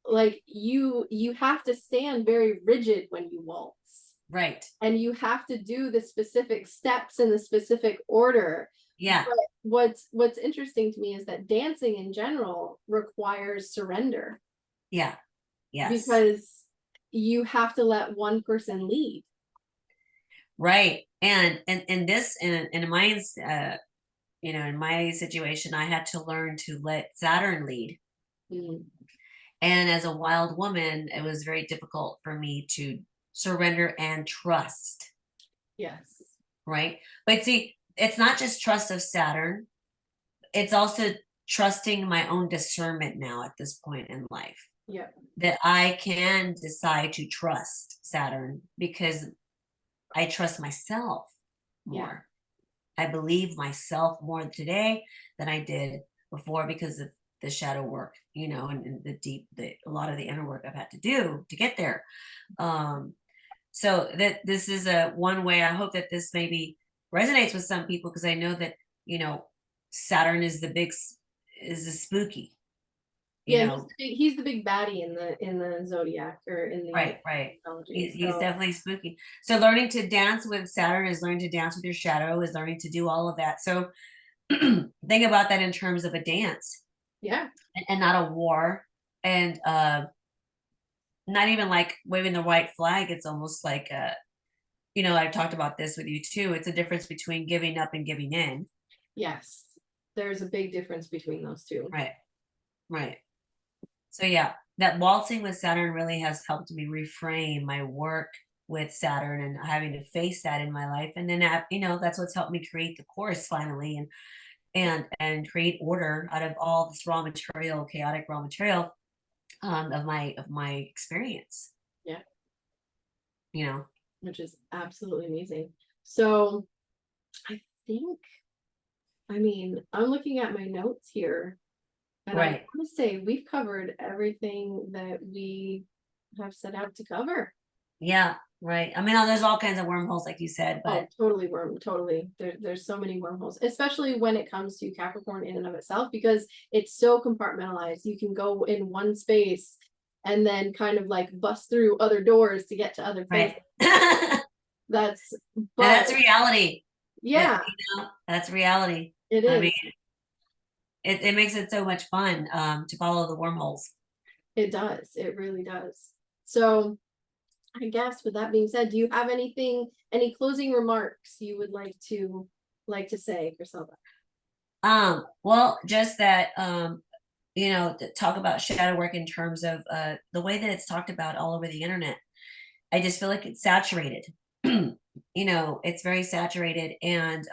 like you have to stand very rigid when you waltz, right. and you have to do the specific steps in the specific order. Yeah, But what's interesting to me is that dancing in general requires surrender yeah, yes, because you have to let one person lead. right. And in this, in my, in my situation, I had to learn to let Saturn lead. Mm, And as a wild woman, it was very difficult for me to surrender and trust, yes. right? But see, it's not just trust of Saturn, it's also trusting my own discernment now at this point in life, Yeah. that I can decide to trust Saturn because I trust myself Yeah. more. I believe myself more today than I did before because of the shadow work, and a lot of the inner work I've had to do to get there. Um, so that this is a one way. I hope that this maybe resonates with some people, because I know that, you know, Saturn is the spooky, you Yeah, know, he's the big baddie in the zodiac or in the right, right. astrology. He's So definitely spooky. So learning to dance with Saturn is learning to dance with your shadow, is learning to do all of that. So think about that in terms of a dance, yeah. and not a war. And not even like waving the white flag. It's almost like I've talked about this with you too. It's a difference between giving up and giving in. Yes. There's a big difference between those two. Right. Right. So yeah, that waltzing with Saturn really has helped me reframe my work with Saturn and having to face that in my life. And then that's what's helped me create the course finally, and create order out of all this raw material, chaotic raw material, of my experience. Yeah, You know. which is absolutely amazing. So I think, I mean, I'm looking at my notes here, and I want Right. to say we've covered everything that we have set out to cover. Yeah, right. I mean, there's all kinds of wormholes, like you said, Oh, but totally totally. There's so many wormholes, especially when it comes to Capricorn in and of itself, because it's so compartmentalized. You can go in one space and then kind of like bust through other doors to get to other places. right. And That's, but that's reality. yeah, That's reality. it I mean, is. it makes it so much fun to follow the wormholes. It does. It really does. So I guess with that being said, do you have any closing remarks you would like to say, Chriselda? Well, just that, talk about shadow work in terms of the way that it's talked about all over the internet. I just feel like it's saturated. It's very saturated, and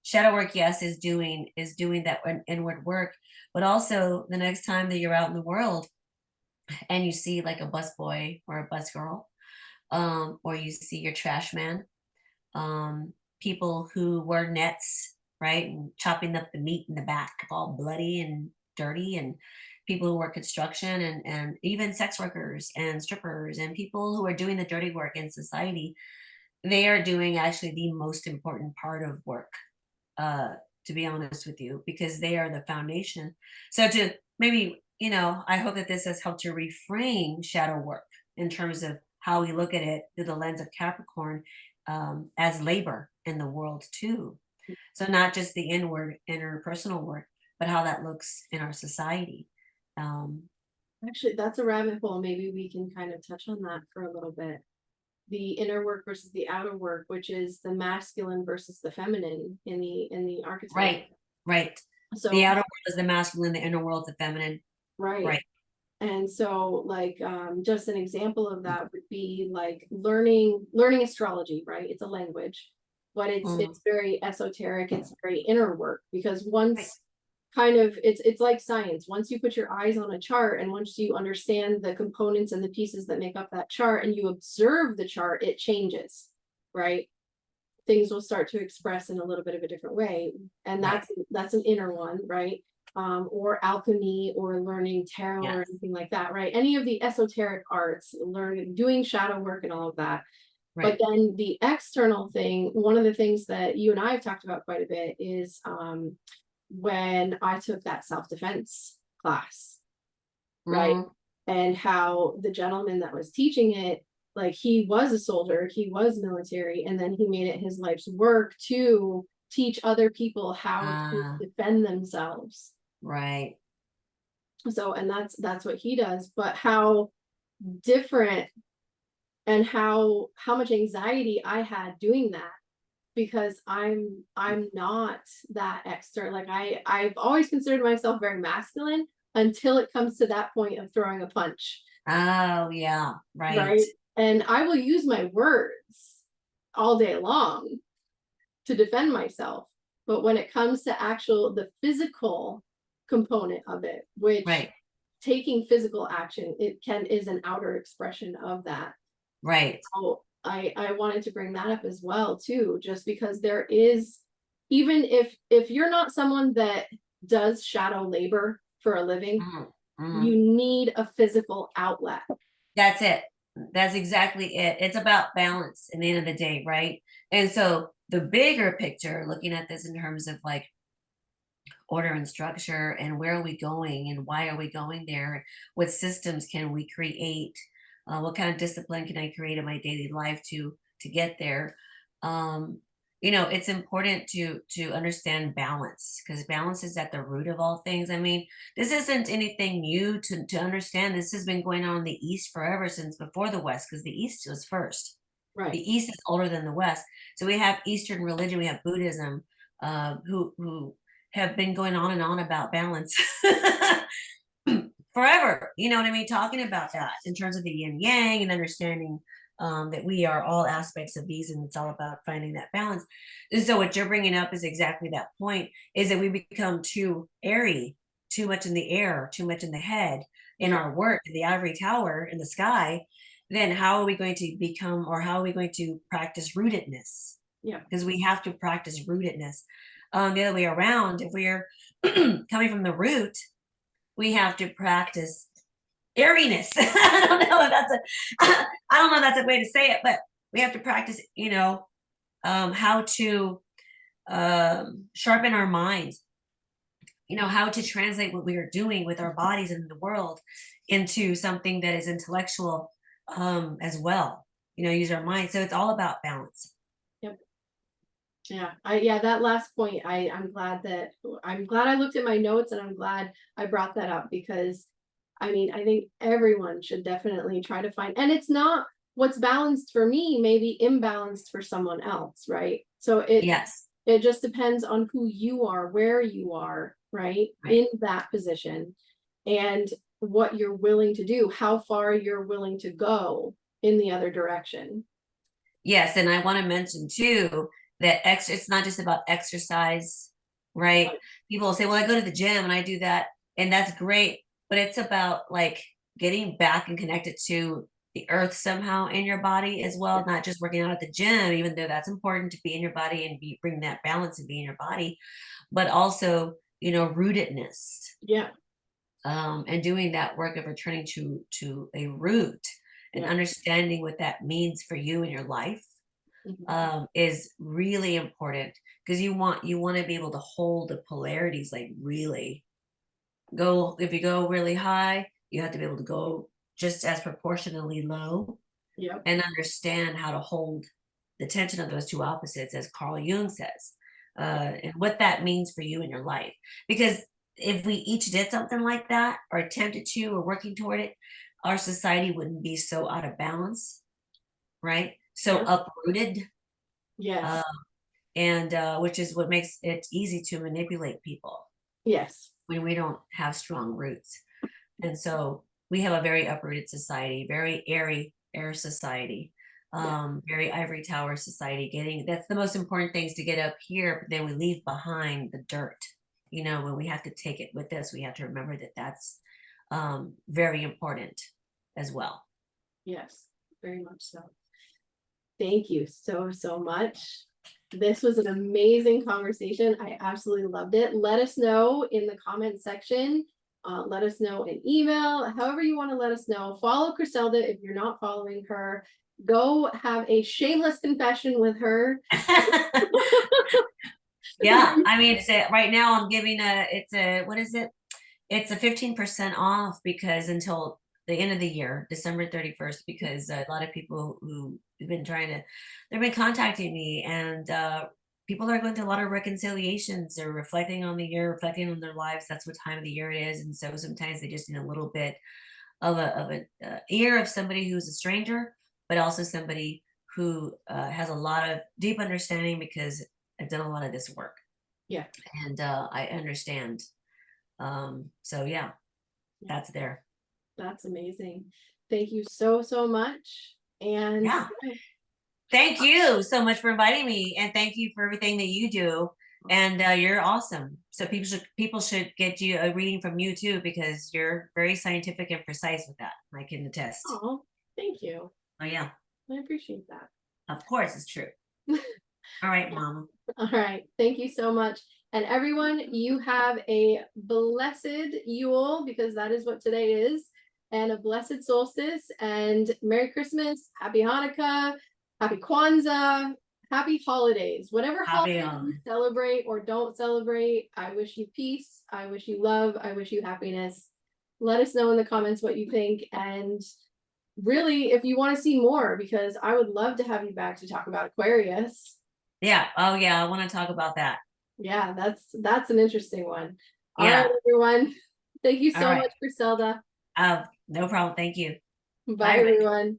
shadow work, yes, is doing that inward work, but also the next time that you're out in the world and you see like a busboy or a bus girl, or you see your trash man, people who wear nets, right, and chopping up the meat in the back, all bloody and dirty, and people who work construction, and even sex workers and strippers and people who are doing the dirty work in society. They are doing actually the most important part of work, uh, to be honest with you, because they are the foundation. So to maybe, I hope that this has helped to reframe shadow work in terms of how we look at it through the lens of Capricorn, as labor in the world too. So not just the inward interpersonal work, but how that looks in our society. Um, Actually, that's a rabbit hole. Maybe we can kind of touch on that for a little bit. The inner work versus the outer work, which is the masculine versus the feminine in the archetype. right, right. The So outer world is the masculine, the inner world is the feminine. right. Right. And so like just an example of that would be like learning astrology, right? It's a language, but it's very esoteric, it's very inner work, because Right. once kind of it's like science. Once you put your eyes on a chart and once you understand the components and the pieces that make up that chart and you observe the chart, it changes, right? Things will start to express in a little bit of a different way. And Right. that's an inner one, right? Or alchemy or learning tarot or Yes. anything like that, right? Any of the esoteric arts, learning, doing shadow work and all of that. But Right. then the external thing, one of the things that you and I have talked about quite a bit is when I took that self-defense class, right? Mhm. And how the gentleman that was teaching it, like he was a soldier, he was military, and then he made it his life's work to teach other people how to Ah, defend themselves. right. So, and that's what he does, but how different and how much anxiety I had doing that, because I'm not that external. Like I've always considered myself very masculine until it comes to that point of throwing a punch, Oh, yeah. Right. right? And I will use my words all day long to defend myself. But when it comes to actual the physical component of it, which Right. taking physical action, it can is an outer expression of that. Right. So I wanted to bring that up as well too, just because there is, even if you're not someone that does shadow labor for a living, Mhm. Mhm. you need a physical outlet. That's it. That's exactly it. It's about balance at the end of the day, right? And so the bigger picture, looking at this in terms of like order and structure and where are we going and why are we going there, what systems can we create, what kind of discipline can I create in my daily life to get there. um it's important to understand balance, because balance is at the root of all things. I mean, this isn't anything new to understand. This has been going on in the East forever, since before the West, because the East was first. The Right. East is older than the West. So we have Eastern religion, we have Buddhism, who have been going on and on about balance forever. You know what I mean? Talking about that in terms of the yin yang and understanding, that we are all aspects of these, and it's all about finding that balance. And so what you're bringing up is exactly that point: is that we become too airy, too much in the air, too much in the head, in Yeah. our work, in the ivory tower, in the sky. Then how are we going to become, or how are we going to practice rootedness? Yeah. Because we have to practice rootedness. The other way around, if we're coming from the root, we have to practice airiness. I don't know if that's a I don't know if that's a way to say it, but we have to practice, how to sharpen our minds, how to translate what we are doing with our bodies in the world into something that is intellectual, as well. Use our mind. So it's all about balance. Yep. Yeah, that last point, I'm glad I looked at my notes and I'm glad I brought that up, because I mean, I think everyone should definitely try to find, and it's not what's balanced for me may be imbalanced for someone else, right? So Yes. It just depends on who you are, where you are, right? Right. In that position, and what you're willing to do, how far you're willing to go in the other direction. Yes, and I want to mention too that it's not just about exercise, right? Right. People will say, "Well, I go to the gym and I do that," and that's great, but it's about like getting back and connected to the earth somehow in your body as well, not just working out at the gym, even though that's important to be in your body and bring that balance and be in your body, but also, rootedness, Yeah. and doing that work of returning to a root and Yeah. understanding what that means for you in your life, is really important, because you want to be able to hold the polarities, like really go. If you go really high, you have to be able to go just as proportionally low, Yep. and understand how to hold the tension of those two opposites, as Carl Jung says, and what that means for you in your life. Because if we each did something like that, or attempted to, or working toward it, our society wouldn't be so out of balance, right? So Yeah. uprooted, Yes. uh, and which is what makes it easy to manipulate people Yes. when we don't have strong roots. And so we have a very uprooted society, very airy air society, Yeah. very ivory tower society. That's the most important things to get up here, but then we leave behind the dirt. When we have to take it with us, we have to remember that that's very important as well. Yes. Very much so. Thank you so much. This was an amazing conversation. I absolutely loved it. Let us know in the comment section. Let us know in email, however you want to let us know. Follow Chriselda if you're not following her. Go have a shameless confession with her. Yeah, I mean, right now I'm giving what is it? It's a 15% off, because until the end of the year, December 31st, because a lot of people who have been they've been contacting me, and people are going through a lot of reconciliations. They're reflecting on the year, reflecting on their lives. That's what time of the year it is. And so sometimes they just need a little bit of an ear of somebody who's a stranger, but also somebody who has a lot of deep understanding, because I've done a lot of this work. Yeah. And I understand. So yeah, that's there. That's amazing. Thank you so much. And Yeah. Thank you so much for inviting me, and thank you for everything that you do. And you're awesome. So people should get you a reading from you too, because you're very scientific and precise with that. I can attest. oh, thank you. Oh yeah, I appreciate that. of course it's true. All right, Mama. All right. Thank you so much. And everyone, you have a blessed Yule, because that is what today is, and a blessed solstice, and Merry Christmas, Happy Hanukkah, Happy Kwanzaa, Happy holidays. Whatever Happy holiday you celebrate or don't celebrate, I wish you peace. I wish you love. I wish you happiness. Let us know in the comments what you think. And really, if you want to see more, because I would love to have you back to talk about Aquarius. Yeah. Oh yeah, I want to talk about that. Yeah, that's an interesting one. All Yeah. right, everyone. Thank you All so right. much, Chriselda. No problem. Thank you. Bye, Bye, everybody. everyone.